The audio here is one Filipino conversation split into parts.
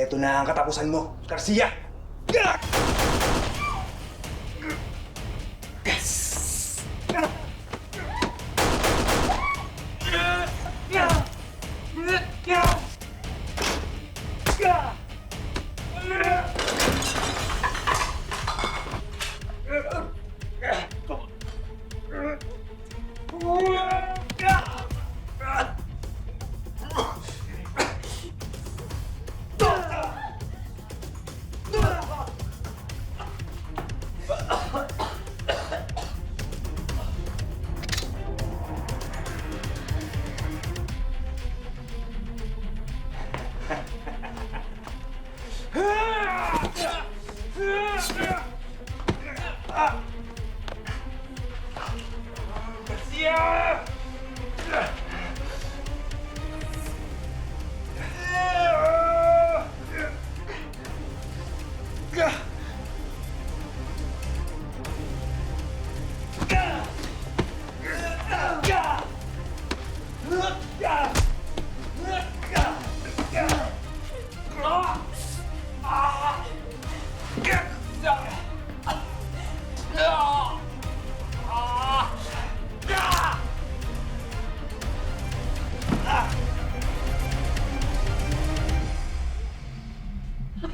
Ito na ang katapusan mo, Garcia!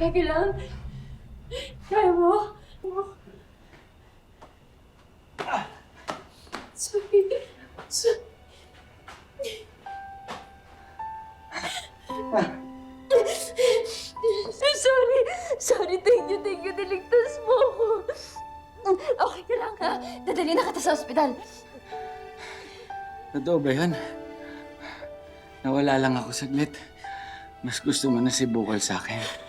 Kaya lang. Kaya mo? Sorry. Sorry. Thank you. Niligtas mo ako. Okay ka lang, ha? Dadali na kita sa ospital. Totoo ba yan? Nawala lang ako saglit. Mas gusto mo na si Bukal sa akin.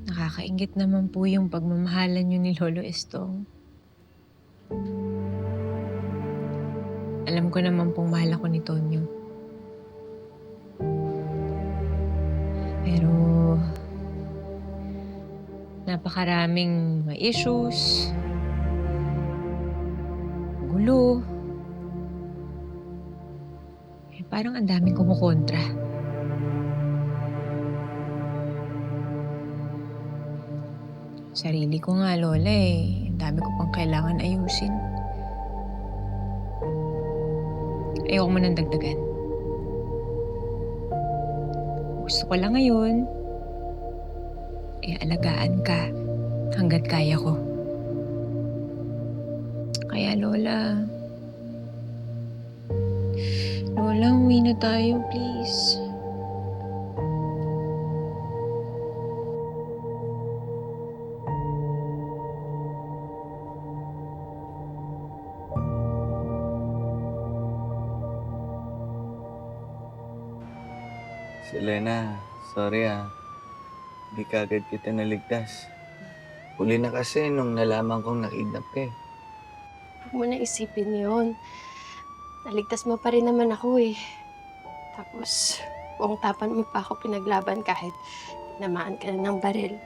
Nakakaingit naman po yung pagmamahalan niyo ni Lolo Estong. Alam ko naman pong mahal ako ni Tonyo. Pero napakaraming mga issues, gulo. Parang ang daming kumukontra. Sarili ko nga, Lola eh. Ang dami ko pang kailangan ayusin. Ayoko mo nang dagdagan. Gusto ko lang ngayon, alagaan ka hanggat kaya ko. Kaya Lola, uwi na tayo, please. Selena, sorry ah. Hindi kagad kita naligtas. Huli na kasi nung nalaman kong nakidnap ka eh. Huwag mo na isipin yun. Naligtas mo pa rin naman ako eh. Tapos, buong tapan mo pa ako pinaglaban kahit tinamaan ka na ng baril.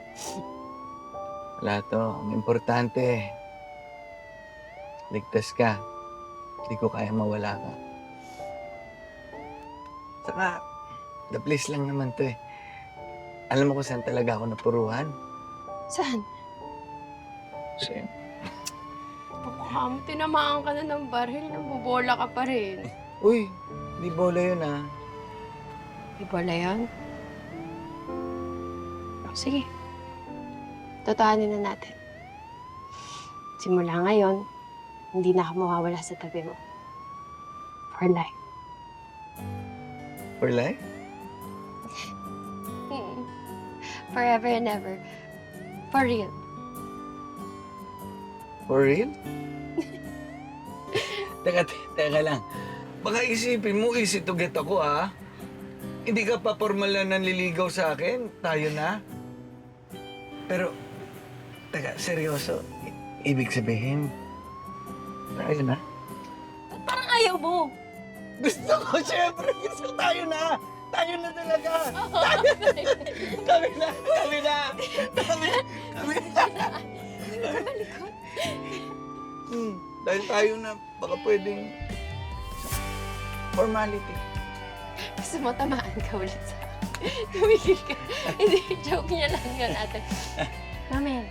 Wala to. Ang importante, ligtas ka. Hindi ko kaya mawala ka. Saka, the place lang naman to eh. Alam mo kung saan talaga ako napuruhan? Saan? Sa'yo. Mukha mo, tinamaan ka na ng baril. Nabubola ka pa rin. Uy, di bola yun ah. Di bola yun? Sige. Totohanin na natin. simula ngayon, hindi na ako mawawala sa tabi mo. For life. For life? Forever and ever. For real. For real? Teka lang. Baka isipin mo, easy to get ako, ha? Hindi ka pa formal na nanliligaw sa akin. Tayo na. Pero, teka, seryoso. Ibig sabihin, tayo na? Parang ayaw mo. Gusto ko, syempre. Gusto tayo na. Tayo na talaga. Kami na. Kami na. Kami na. Malikot. Dahil tayo na, baka pwedeng formality. Gusto mo tamaan ka ulit sa akin. Tumigil ka. Hindi, joke niya lang yun, ate. Mamaya,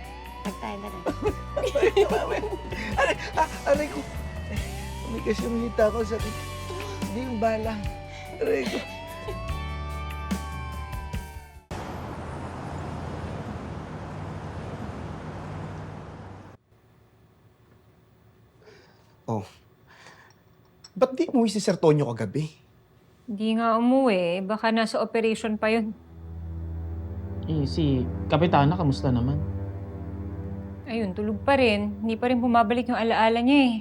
tayo na lang. Aray ko. Umigas yung hita ko sa... Hindi yung bala. Aray ko. Oh. Ba't di umuwi si Sir Tonyo kagabi? Hindi nga umuwi. Baka nasa operation pa yun. Eh, si Kapitana, kamusta naman? Ayun, tulog pa rin. Hindi pa rin bumabalik yung alaala niya eh.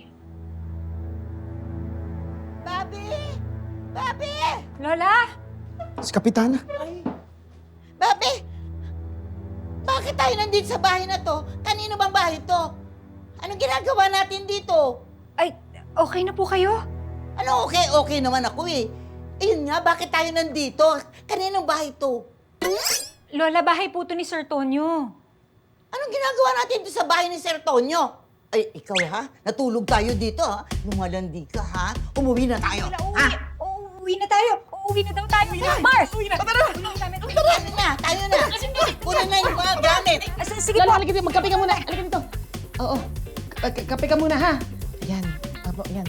Bobby! Bobby! Lola! Si Kapitana. Bobby! Bakit tayo nandito sa bahay na to? Kanino bang bahay to? Anong ginagawa natin dito? Ay, okay na po kayo? Ano okay? Okay naman ako eh. Ayun nga, bakit tayo nandito? Kaninong bahay to? Lola, bahay po to ni Sir Tonyo. Anong ginagawa natin dito sa bahay ni Sir Tonyo? Ay, ikaw ha? Natulog tayo dito ha? Lumalandi ka ha? Umuwi na tayo. Lola, Ha? uuwi na tayo. Uuwi na daw tayo. Mars! Uuwi na. Tara! Tayo na. Kunin na yung mga gamit. Sige po. Halika dito, magkape ka muna. Halika dito. Oo. Kape ka muna, ha? Yan. Apo, yan.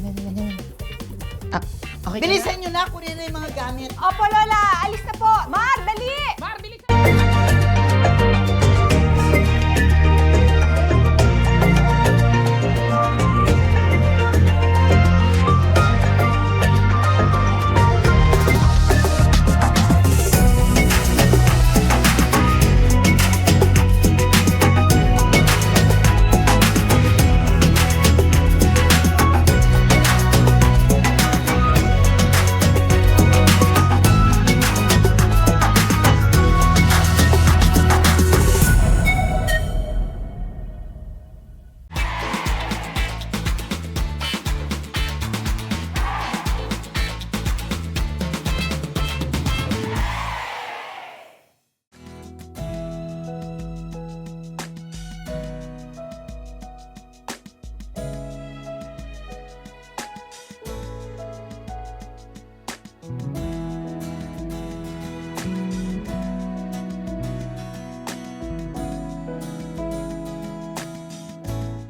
Ah, okay ka na? Bilisan nyo na, kunin na yung mga gamit. Opo, Lola. Alis na po. Mars!